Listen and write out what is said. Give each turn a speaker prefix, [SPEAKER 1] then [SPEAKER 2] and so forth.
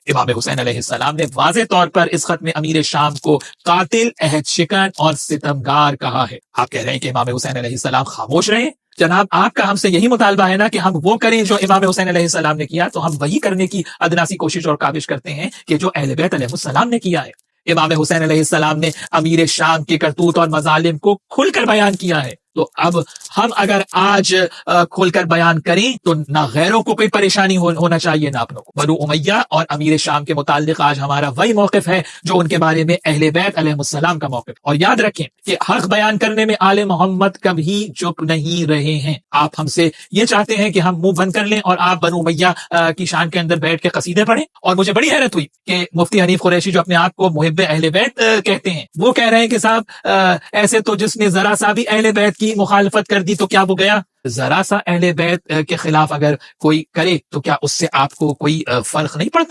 [SPEAKER 1] इमाम हुसैन अलैहिस्सलाम ने वाज़े तौर पर इस खत में अमीर शाम को कातिल, अहद शिकन और सितमगार कहा है। आप कह रहे हैं कि इमाम हुसैन अलैहिस्सलाम खामोश रहे? जनाब, आपका हमसे यही मुतालबा है ना कि हम वो करें जो इमाम हुसैन अलैहिस्सलाम ने किया, तो हम वही करने की अदनासी कोशिश और काबिश करते हैं कि जो अहले बैत अलैहिस्सलाम ने किया है। इमाम हुसैन अलैहिस्सलाम ने अमीर शाम के करतूत और मजालिम को खुलकर बयान किया है। तो अब हम अगर आज खुलकर बयान करें तो ना गैरों को कोई परेशानी होना चाहिए ना अपनों को। बनु उमैया और अमीर शाम के मुताल्लिक आज हमारा वही मौकिफ है जो उनके बारे में अहले बैत अलैहिस्सलाम का मौकिफ। और याद रखें कि हक बयान करने में आले मोहम्मद कभी चुप नहीं रहे हैं। आप हमसे ये चाहते हैं कि हम मुंह बंद कर लें और आप बनु उमैया की शान के अंदर बैठ के कसीदे पढ़ें। और मुझे बड़ी हैरत हुई कि मुफ्ती हनीफ कुरैशी जो अपने आप को मुहिब्बे अहले बैत कहते हैं, वो कह रहे हैं कि साहब ऐसे तो जिसने जरा सा भी अहले बैत की मुखालफत कर दी तो क्या वो गया? जरा सा अहले बैत के खिलाफ अगर कोई करे तो क्या उससे आपको कोई फर्क नहीं पड़ता?